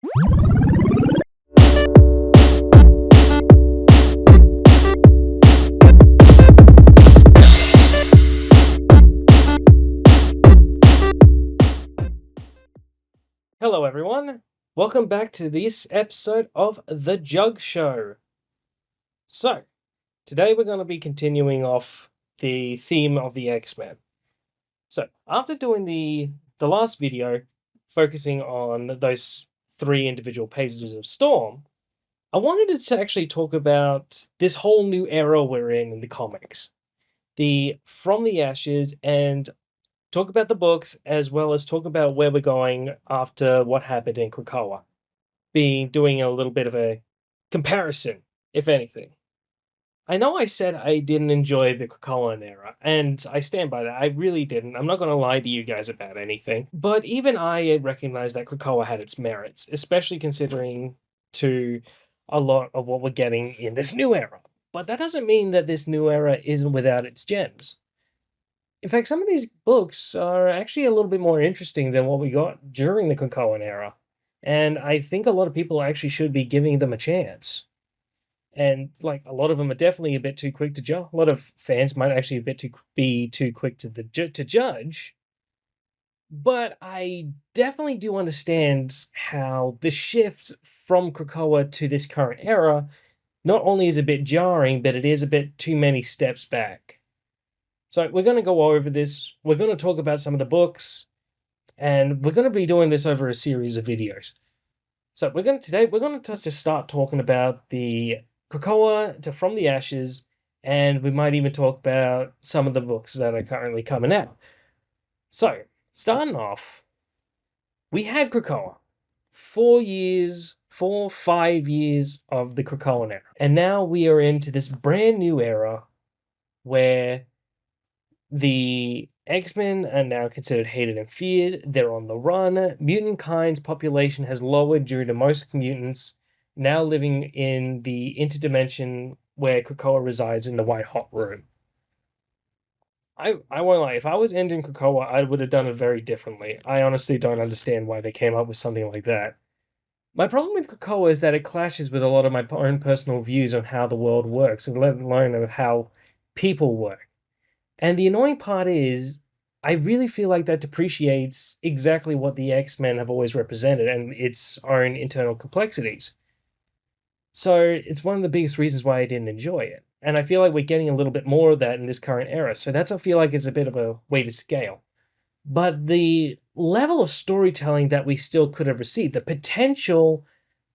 Hello, everyone. Welcome back to this episode of The Jug Show. So, today we're going to be continuing off the theme of the X-Men. So, after doing the last video focusing on those three individual pages of Storm, I wanted to actually talk about this whole new era we're in the comics. The From the Ashes, and talk about the books as well as talk about where we're going after what happened in Krakoa. Doing a little bit of a comparison, if anything. I know I said I didn't enjoy the Krakoan era, and I stand by that. I really didn't. I'm not going to lie to you guys about anything. But even I recognize that Krakoa had its merits, especially considering to a lot of what we're getting in this new era. But that doesn't mean that this new era isn't without its gems. In fact, some of these books are actually a little bit more interesting than what we got during the Krakoan era. And I think a lot of people actually should be giving them a chance. And like a lot of them are definitely a bit too quick to judge. A lot of fans might actually be too quick to to judge. But I definitely do understand how the shift from Krakoa to this current era not only is a bit jarring, but it is a bit too many steps back. So we're going to go over this. We're going to talk about some of the books, and we're going to be doing this over a series of videos. So we're going to just start talking about the Krakoa to From the Ashes, and we might even talk about some of the books that are currently coming out. So starting off, we had Krakoa, 5 years of the Krakoan era, and now we are into this brand new era where the X-Men are now considered hated and feared. They're on the run. Mutant kind's population has lowered due to most mutants now living in the interdimension where Krakoa resides in the White Hot Room. I won't lie, if I was ending Krakoa, I would have done it very differently. I honestly don't understand why they came up with something like that. My problem with Krakoa is that it clashes with a lot of my own personal views on how the world works, and let alone of how people work. And the annoying part is, I really feel like that depreciates exactly what the X-Men have always represented and its own internal complexities. So it's one of the biggest reasons why I didn't enjoy it. And I feel like we're getting a little bit more of that in this current era. So that's, I feel like, is a bit of a weighted scale. But the level of storytelling that we still could have received, the potential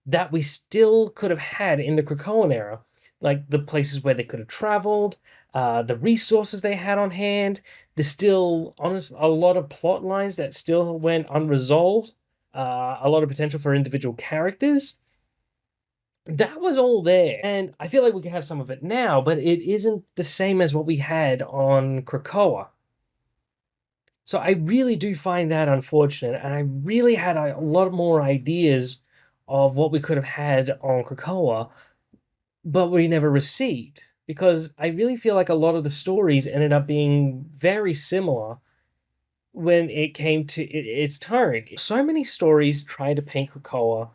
that we still could have had in the Krakoan era, like the places where they could have traveled, the resources they had on hand. There's still, a lot of plot lines that still went unresolved. A lot of potential for individual characters. That was all there, and I feel like we can have some of it now, but it isn't the same as what we had on Krakoa. So I really do find that unfortunate, and I really had a lot more ideas of what we could have had on Krakoa, but we never received, because I really feel like a lot of the stories ended up being very similar when it came to its tone. So many stories try to paint Krakoa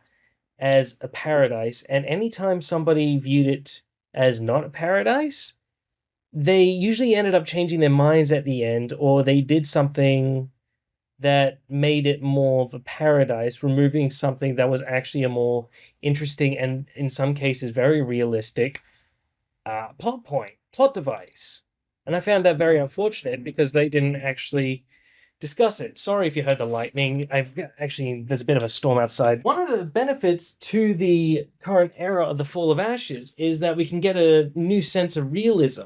as a paradise, and anytime somebody viewed it as not a paradise, they usually ended up changing their minds at the end, or they did something that made it more of a paradise, removing something that was actually a more interesting and, in some cases, very realistic plot device. And I found that very unfortunate because they didn't actually discuss it. Sorry if you heard the lightning. There's a bit of a storm outside. One of the benefits to the current era of the Fall of Ashes is that we can get a new sense of realism.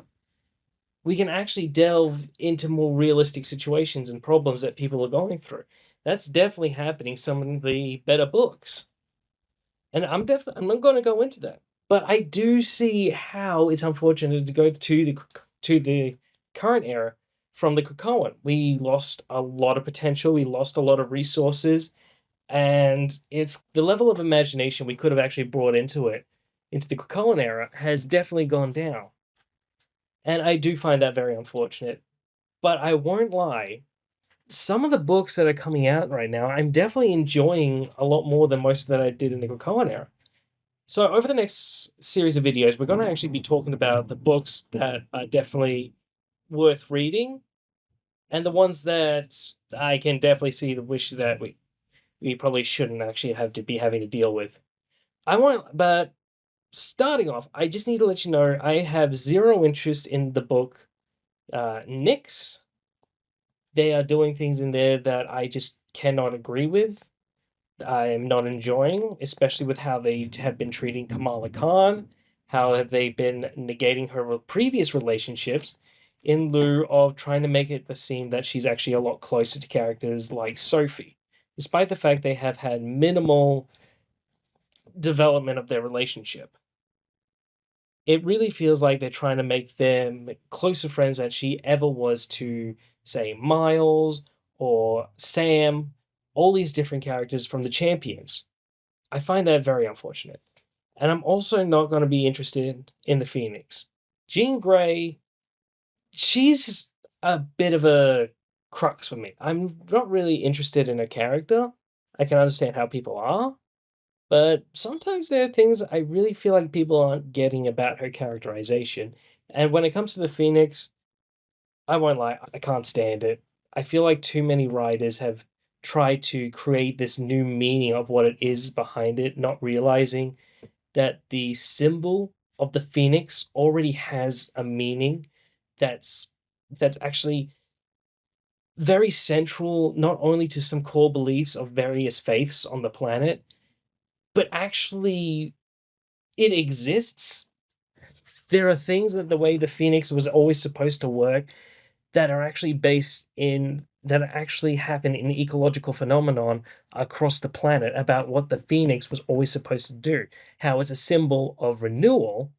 We can actually delve into more realistic situations and problems that people are going through. That's definitely happening some of the better books. And I'm not going to go into that. But I do see how it's unfortunate to go to the current era from the Krakoan. We lost a lot of potential, we lost a lot of resources, and it's the level of imagination we could have actually brought into the Krakoan era has definitely gone down. And I do find that very unfortunate. But I won't lie, some of the books that are coming out right now, I'm definitely enjoying a lot more than most that I did in the Krakoa era. So over the next series of videos, we're going to actually be talking about the books that are definitely worth reading, and the ones that I can definitely see the wish that we probably shouldn't actually have to be having to deal with. But starting off, I just need to let you know I have zero interest in the book Nyx. They are doing things in there that I just cannot agree with. I am not enjoying, especially with how they have been treating Kamala Khan. How have they been negating her previous relationships in lieu of trying to make it seem that she's actually a lot closer to characters like Sophie, despite the fact they have had minimal development of their relationship. It really feels like they're trying to make them closer friends than she ever was to, say, Miles or Sam, all these different characters from the Champions. I find that very unfortunate. And I'm also not going to be interested in the Phoenix. Jean Grey, she's a bit of a crux for me. I'm not really interested in her character. I can understand how people are, but sometimes there are things I really feel like people aren't getting about her characterization. And when it comes to the Phoenix, I won't lie, I can't stand it. I feel like too many writers have tried to create this new meaning of what it is behind it, not realizing that the symbol of the phoenix already has a meaning that's that's actually very central not only to some core beliefs of various faiths on the planet, but actually it exists. There are things that the way the phoenix was always supposed to work that are actually based in that actually happen in ecological phenomenon across the planet about what the phoenix was always supposed to do, how it's a symbol of renewal,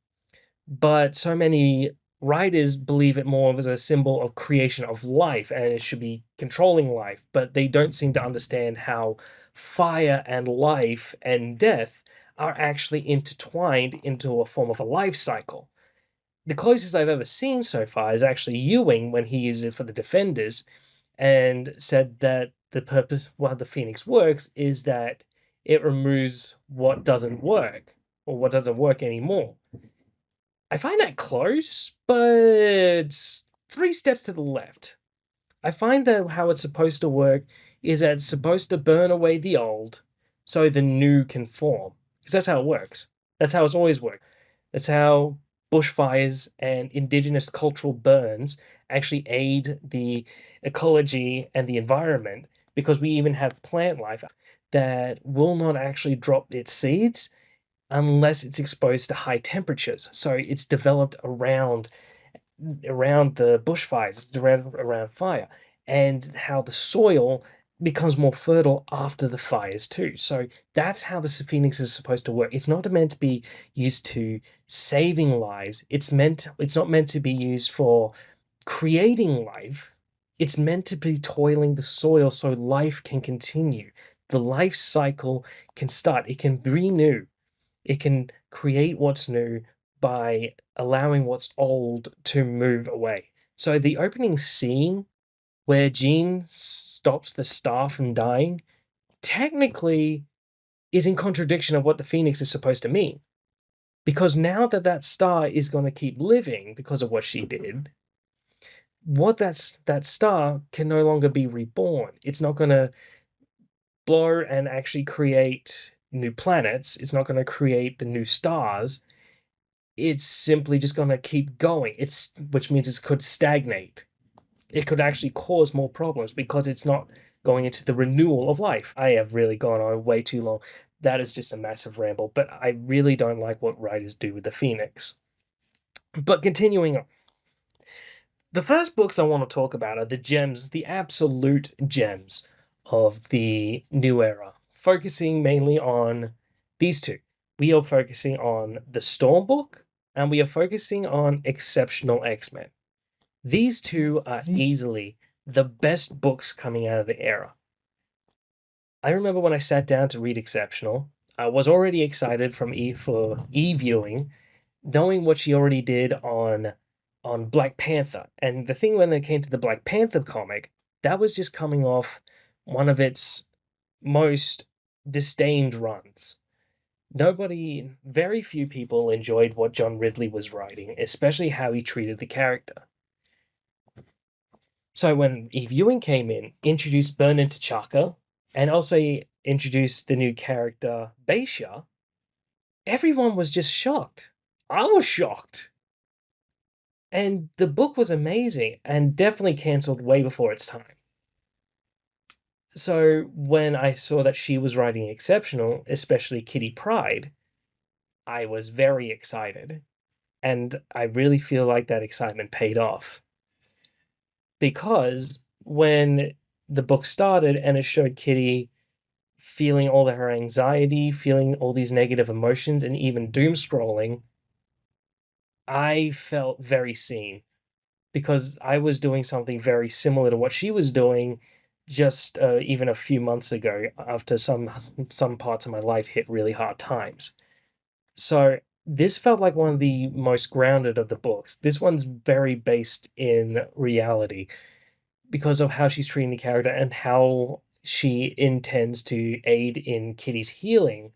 but so many writers believe it more as a symbol of creation of life and it should be controlling life, but they don't seem to understand how fire and life and death are actually intertwined into a form of a life cycle. The closest I've ever seen so far is actually Ewing when he used it for the Defenders and said that the purpose why the Phoenix works is that it removes what doesn't work or what doesn't work anymore. I find that close, but three steps to the left. I find that how it's supposed to work is that it's supposed to burn away the old so the new can form. Because that's how it works. That's how it's always worked. That's how bushfires and indigenous cultural burns actually aid the ecology and the environment because we even have plant life that will not actually drop its seeds unless it's exposed to high temperatures. So it's developed around the bushfires, around fire, and how the soil becomes more fertile after the fires too. So that's how the phoenix is supposed to work. It's not meant to be used to saving lives. It's not meant to be used for creating life. It's meant to be toiling the soil so life can continue. The life cycle can start. It can renew. It can create what's new by allowing what's old to move away. So the opening scene where Jean stops the star from dying technically is in contradiction of what the phoenix is supposed to mean. Because now that that star is going to keep living because of what she did, that star can no longer be reborn. It's not going to blow and actually create new planets. It's not going to create the new stars. It's simply just going to keep going. Which means it could stagnate. It could actually cause more problems because it's not going into the renewal of life. I have really gone on way too long. That is just a massive ramble, but I really don't like what writers do with the Phoenix. But continuing on, the first books I want to talk about are the gems, the absolute gems of the new era, focusing mainly on these two. We are focusing on the Storm book and we are focusing on Exceptional X-Men. These two are easily the best books coming out of the era. I remember when I sat down to read Exceptional, I was already excited for viewing, knowing what she already did on Black Panther. And the thing when it came to the Black Panther comic, that was just coming off one of its most disdained runs. Very few people enjoyed what John Ridley was writing, especially how he treated the character. So when Eve Ewing came in, introduced Vernon T'Chaka, and also introduced the new character Baisha, everyone was just shocked. I was shocked. And the book was amazing and definitely cancelled way before its time. So when I saw that she was writing exceptional, especially Kitty Pryde, I was very excited. And I really feel like that excitement paid off. Because when the book started and it showed Kitty feeling all of her anxiety, feeling all these negative emotions, and even doom scrolling, I felt very seen because I was doing something very similar to what she was doing just even a few months ago after some parts of my life hit really hard times. So this felt like one of the most grounded of the books. This one's very based in reality because of how she's treating the character and how she intends to aid in Kitty's healing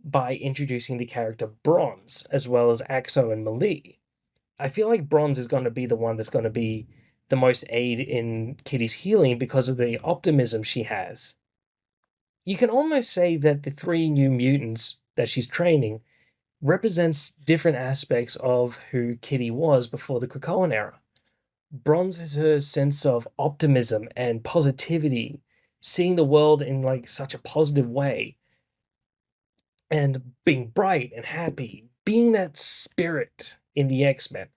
by introducing the character Bronze as well as Axo and Melee. I feel like Bronze is going to be the one that's going to be the most aid in Kitty's healing because of the optimism she has. You can almost say that the three new mutants that she's training represents different aspects of who Kitty was before the Krakoan era. Bronze is her sense of optimism and positivity, seeing the world in like such a positive way, and being bright and happy, being that spirit in the X-Men.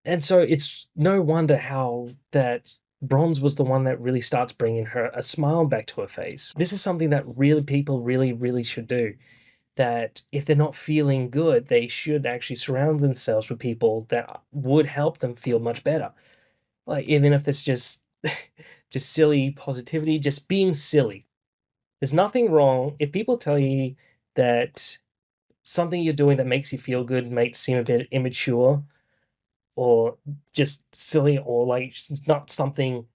And so it's no wonder how that Bronze was the one that really starts bringing her a smile back to her face. This is something that really people really should do. That if they're not feeling good, they should actually surround themselves with people that would help them feel much better. Like even if it's just just silly positivity, just being silly. There's nothing wrong if people tell you that something you're doing that makes you feel good might seem a bit immature or just silly or like it's not something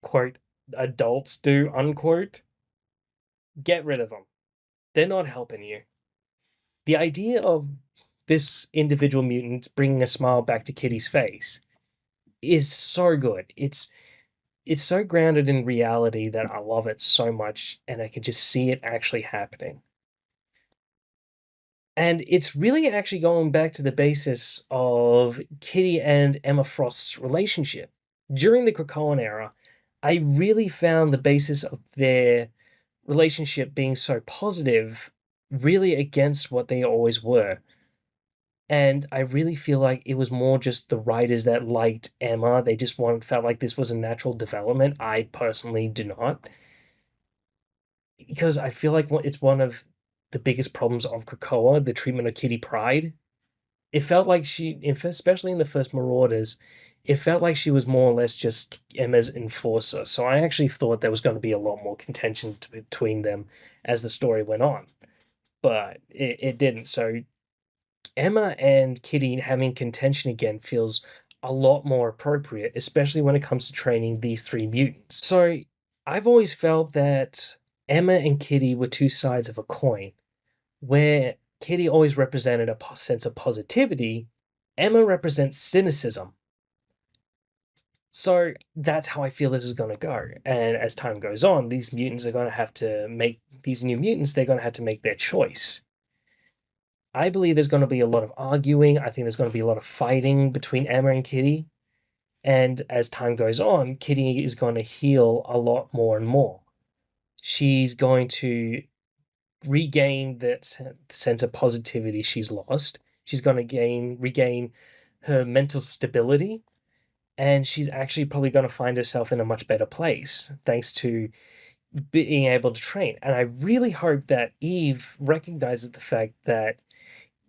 quote adults do unquote. Get rid of them. They're not helping you. The idea of this individual mutant bringing a smile back to Kitty's face is so good. It's so grounded in reality that I love it so much, and I can just see it actually happening. And it's really actually going back to the basis of Kitty and Emma Frost's relationship. During the Krakoan era, I really found the basis of their relationship being so positive really against what they always were. And I really feel like it was more just the writers that liked Emma. They just felt like this was a natural development. I personally do not, because I feel like it's one of the biggest problems of Krakoa, the treatment of Kitty Pryde. It felt like especially in the first Marauders, it felt like she was more or less just Emma's enforcer. So I actually thought there was going to be a lot more contention between them as the story went on, but it didn't. So Emma and Kitty having contention again feels a lot more appropriate, especially when it comes to training these three mutants. So I've always felt that Emma and Kitty were two sides of a coin, where Kitty always represented a sense of positivity, Emma represents cynicism. So that's how I feel this is going to go. And as time goes on, these mutants are going to have to make these new mutants, they're going to have to make their choice. I believe there's going to be a lot of arguing. I think there's going to be a lot of fighting between Emma and Kitty. And as time goes on, Kitty is going to heal a lot more and more. She's going to regain that sense of positivity she's lost. She's going to regain her mental stability. And she's actually probably going to find herself in a much better place thanks to being able to train. And I really hope that Eve recognizes the fact that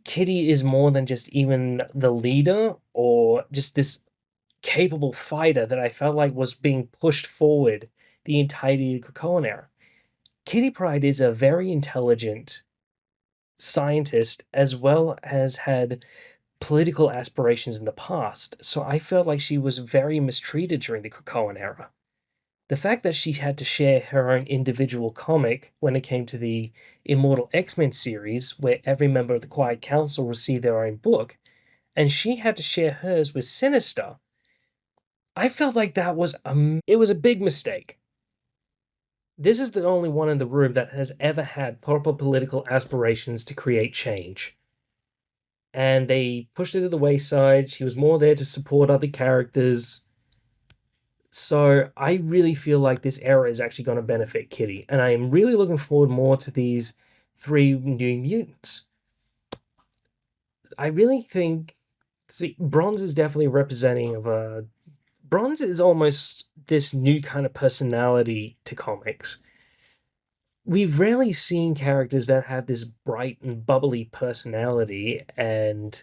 Kitty is more than just even the leader or just this capable fighter that I felt like was being pushed forward the entirety of the Krakoan era. Kitty Pryde is a very intelligent scientist as well as had political aspirations in the past, so I felt like she was very mistreated during the Krakoan era. The fact that she had to share her own individual comic when it came to the Immortal X-Men series, where every member of the Quiet Council received their own book, and she had to share hers with Sinister, I felt like it was a big mistake. This is the only one in the room that has ever had proper political aspirations to create change. And they pushed it to the wayside. She was more there to support other characters. So I really feel like this era is actually going to benefit Kitty, and I am really looking forward more to these three new mutants. I really think, see, Bronze is definitely representing of a Bronze is almost this new kind of personality to comics. We've rarely seen characters that have this bright and bubbly personality, and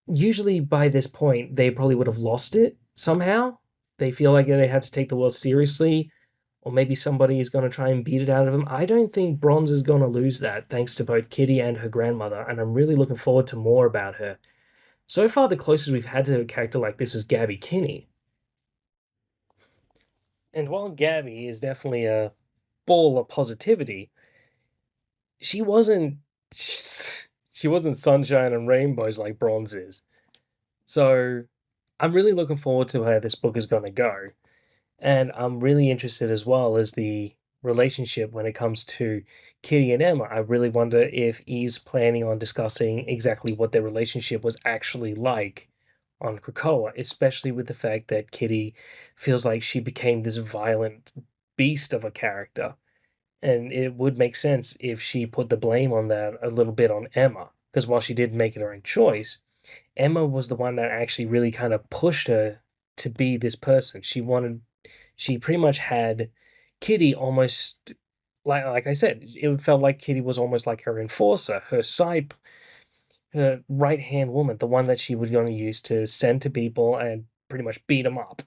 usually by this point they probably would have lost it somehow. They feel like they have to take the world seriously, or maybe somebody is going to try and beat it out of them. I don't think Bronze is going to lose that, thanks to both Kitty and her grandmother, and I'm really looking forward to more about her. So far, the closest we've had to a character like this is Gabby Kinney. And while Gabby is definitely a ball of positivity, she wasn't she wasn't sunshine and rainbows like Bronze is. So I'm really looking forward to where this book is going to go. And I'm really interested as well as the relationship when it comes to Kitty and Emma. I really wonder if Eve's planning on discussing exactly what their relationship was actually like on Krakoa, especially with the fact that Kitty feels like she became this violent beast of a character. And it would make sense if she put the blame on that a little bit on Emma, because while she did make it her own choice, Emma was the one that actually really kind of pushed her to be this person. She pretty much had Kitty almost like I said, it felt like Kitty was almost like her enforcer, her right hand woman, the one that she was going to use to send to people and pretty much beat them up.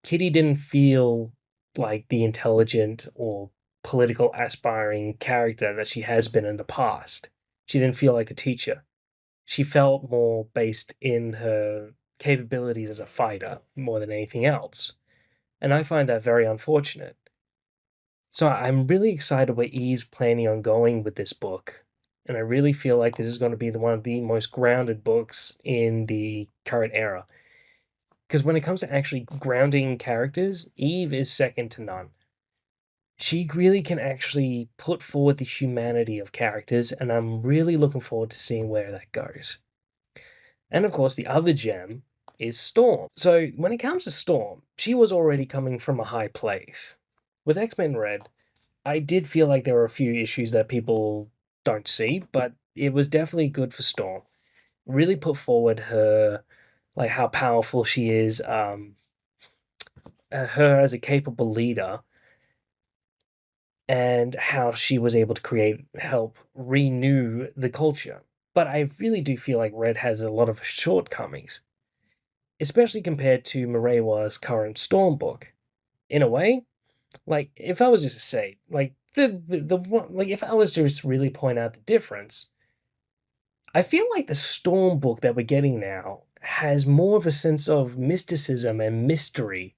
Kitty didn't feel like the intelligent or political aspiring character that she has been in the past. She didn't feel like a teacher. She felt more based in her capabilities as a fighter more than anything else. And I find that very unfortunate. So I'm really excited where Eve's planning on going with this book. And I really feel like this is going to be one of the most grounded books in the current era. Because when it comes to actually grounding characters, Eve is second to none. She really can actually put forward the humanity of characters, and I'm really looking forward to seeing where that goes. And of course, the other gem is Storm. So when it comes to Storm, she was already coming from a high place. With X-Men Red, I did feel like there were a few issues that people don't see, but it was definitely good for Storm. Really put forward her, like how powerful she is, her as a capable leader, and how she was able to help renew the culture. But I really do feel like Red has a lot of shortcomings, especially compared to Mirewa's current Storm book. In a way, like if I was just to say, like the one, like if I was to just really point out the difference, I feel like the Storm book that we're getting now has more of a sense of mysticism and mystery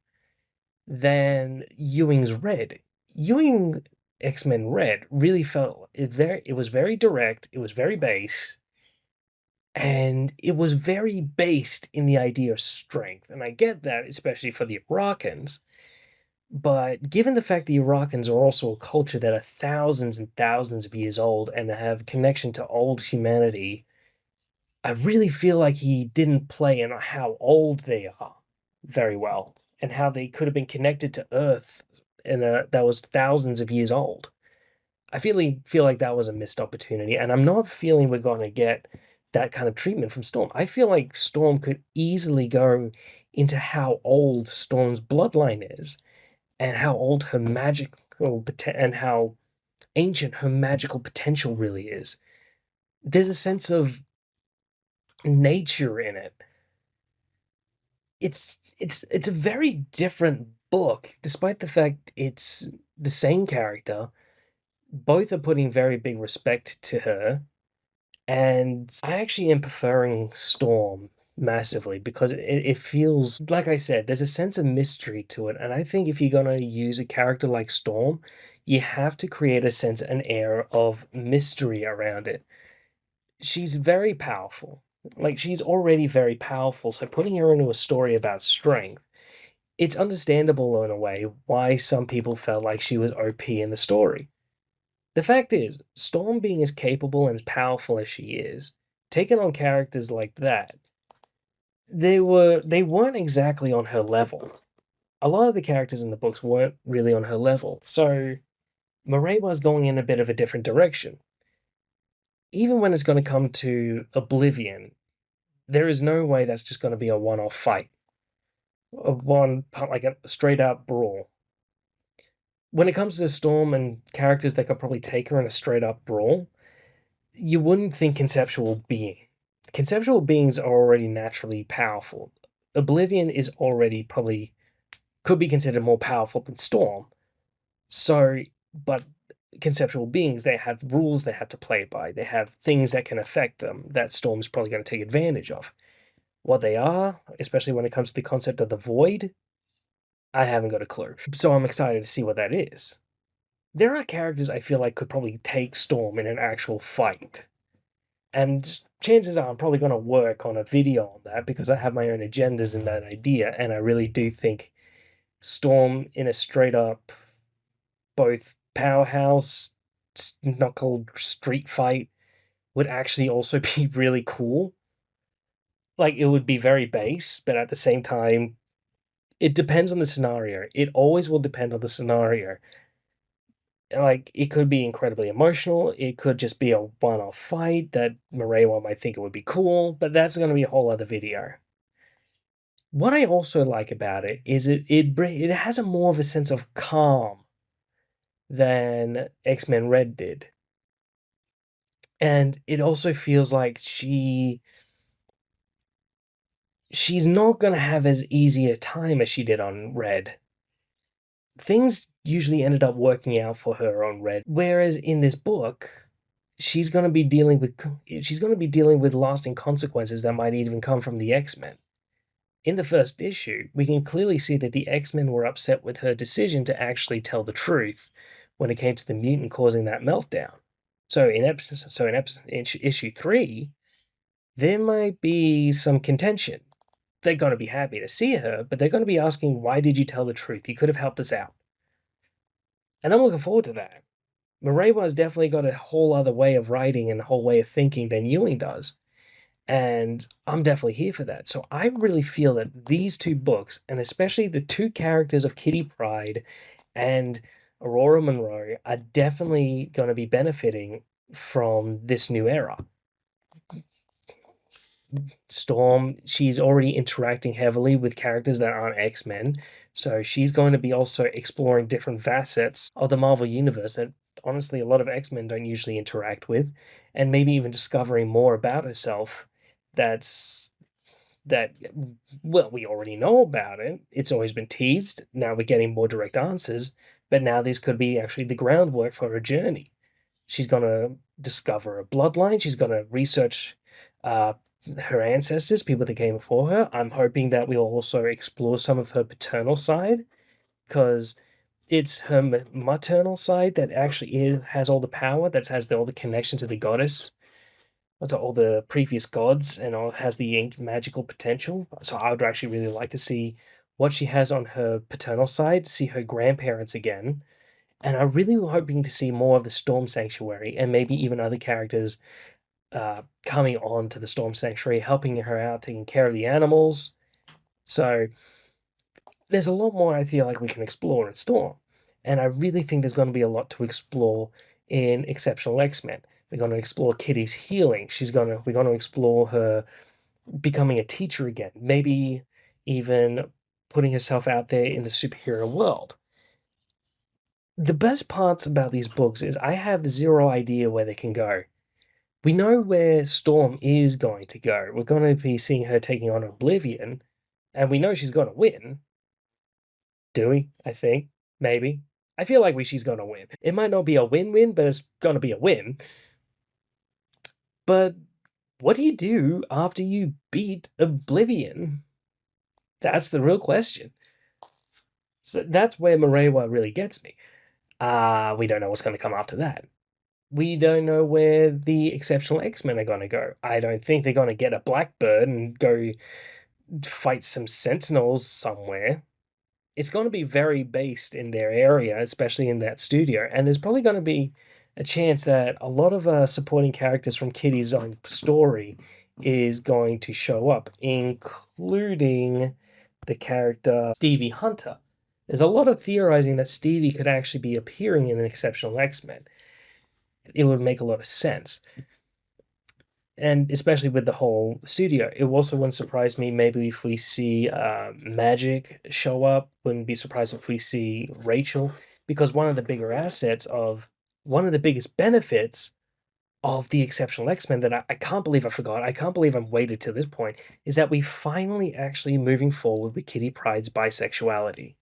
than Ewing's Red. Ewing X-Men Red really felt it was very direct, it was very base, and it was very based in the idea of strength. And I get that, especially for the Iraqans. But given the fact the Iraqans are also a culture that are thousands and thousands of years old and have connection to old humanity, I really feel like he didn't play in how old they are very well and how they could have been connected to Earth and that was thousands of years old. I feel like that was a missed opportunity, and I'm not feeling we're going to get that kind of treatment from Storm. I feel like Storm could easily go into how old Storm's bloodline is, and how old her and how ancient her magical potential really is. There's a sense of nature in it. It's a very different book, despite the fact it's the same character. Both are putting very big respect to her, and I actually am preferring Storm massively because it feels like I said, there's a sense of mystery to it, and I think if you're gonna use a character like Storm, you have to create a sense, an air of mystery around it. She's very powerful. Like, she's already very powerful, so putting her into a story about strength, it's understandable in a way why some people felt like she was OP in the story. The fact is, Storm being as capable and as powerful as she is, taking on characters like that, they weren't exactly on her level. A lot of the characters in the books weren't really on her level, so Murray was going in a bit of a different direction. Even when it's going to come to Oblivion, there is no way that's just going to be a one-off fight, a one like a straight out brawl. When it comes to Storm and characters that could probably take her in a straight up brawl, you wouldn't think conceptual being. Conceptual beings are already naturally powerful. Oblivion is already probably could be considered more powerful than Storm. So, but conceptual beings, they have rules they have to play by. They have things that can affect them that Storm's probably going to take advantage of. What they are, especially when it comes to the concept of the void, I haven't got a clue. So I'm excited to see what that is. There are characters I feel like could probably take Storm in an actual fight. And chances are I'm probably going to work on a video on that because I have my own agendas in that idea. And I really do think Storm in a straight up both powerhouse knuckle street fight would actually also be really cool. Like, it would be very base, but at the same time, it depends on the scenario. It always will depend on the scenario. Like, it could be incredibly emotional. It could just be a one-off fight that Marewa might think it would be cool, but that's going to be a whole other video. What I also like about it is it has a more of a sense of calm than X-Men Red did. And it also feels like she's not going to have as easy a time as she did on Red. Things usually ended up working out for her on Red, whereas in this book, she's going to be dealing with lasting consequences that might even come from the X-Men. In the first issue, we can clearly see that the X-Men were upset with her decision to actually tell the truth when it came to the mutant causing that meltdown. So in issue 3, there might be some contention. They're going to be happy to see her, but they're going to be asking, why did you tell the truth? You could have helped us out. And I'm looking forward to that. Murewa's definitely got a whole other way of writing and a whole way of thinking than Ewing does. And I'm definitely here for that. So I really feel that these two books, and especially the two characters of Kitty Pryde and Aurora Monroe, are definitely going to be benefiting from this new era. Storm, she's already interacting heavily with characters that aren't X-Men, so she's going to be also exploring different facets of the Marvel Universe that honestly a lot of X-Men don't usually interact with, and maybe even discovering more about herself that's that well, we already know about it. It's always been teased. Now we're getting more direct answers, but now this could be actually the groundwork for her journey. She's gonna discover a bloodline. She's gonna research uh, her ancestors, people that came before her. I'm hoping that we'll also explore some of her paternal side, because it's her maternal side that actually has all the power, that has all the connection to the goddess, or to all the previous gods, and all has the magical potential. So I would actually really like to see what she has on her paternal side, see her grandparents again, and I'm really hoping to see more of the Storm Sanctuary and maybe even other characters coming on to the Storm Sanctuary, helping her out, taking care of the animals. So there's a lot more I feel like we can explore in Storm. And I really think there's going to be a lot to explore in Exceptional X-Men. We're going to explore Kitty's healing. We're going to explore her becoming a teacher again. Maybe even putting herself out there in the superhero world. The best parts about these books is I have zero idea where they can go. We know where Storm is going to go. We're going to be seeing her taking on Oblivion, and we know she's going to win. Do we? I think. Maybe. I feel like she's going to win. It might not be a win-win, but it's going to be a win. But what do you do after you beat Oblivion? That's the real question. So that's where Marewa really gets me. We don't know what's going to come after that. We don't know where the exceptional X-Men are going to go. I don't think they're going to get a Blackbird and go fight some Sentinels somewhere. It's going to be very based in their area, especially in that studio. And there's probably going to be a chance that a lot of supporting characters from Kitty's own story is going to show up, including the character Stevie Hunter. There's a lot of theorizing that Stevie could actually be appearing in an Exceptional X-Men. It would make a lot of sense. And especially with the whole studio, it also wouldn't surprise me maybe if we see Magic show up. Wouldn't be surprised if we see Rachel, because one of the biggest benefits of the Exceptional X-Men that I can't believe I forgot, I can't believe I've waited to this point, is that we finally actually moving forward with Kitty Pryde's bisexuality.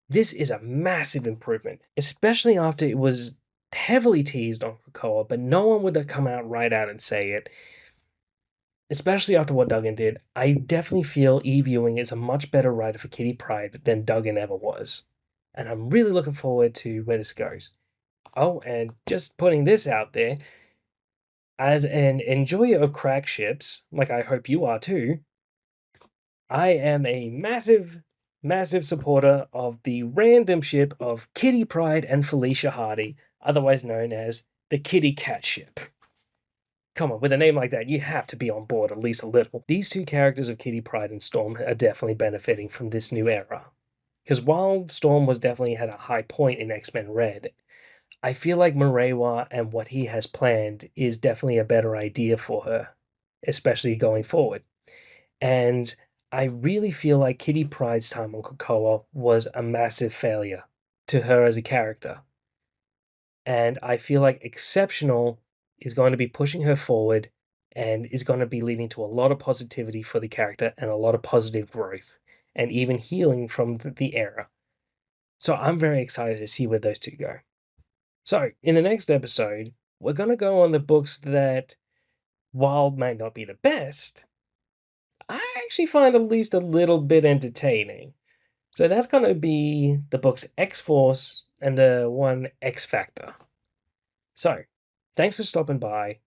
This is a massive improvement, especially after it was heavily teased on Krakoa, but no one would have come out right out and say it. Especially after what Duggan did, I definitely feel Eve Ewing is a much better writer for Kitty Pryde than Duggan ever was. And I'm really looking forward to where this goes. Oh, and just putting this out there, as an enjoyer of crack ships, like I hope you are too, I am a massive, massive supporter of the random ship of Kitty Pryde and Felicia Hardy, otherwise known as the Kitty Cat ship. Come on, with a name like that, you have to be on board at least a little. These two characters of Kitty Pryde and Storm are definitely benefiting from this new era. Because while Storm was definitely at a high point in X-Men Red, I feel like Marewa and what he has planned is definitely a better idea for her, especially going forward. And I really feel like Kitty Pryde's time on Krakoa was a massive failure to her as a character. And I feel like Exceptional is going to be pushing her forward and is going to be leading to a lot of positivity for the character and a lot of positive growth and even healing from the era. So I'm very excited to see where those two go. So, in the next episode, we're going to go on the books that, while might not be the best, I actually find at least a little bit entertaining. So that's going to be the books X Force and the one X Factor. So, thanks for stopping by.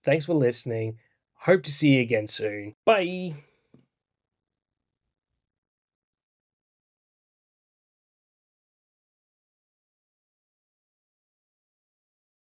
Thanks for listening. Hope to see you again soon. Bye.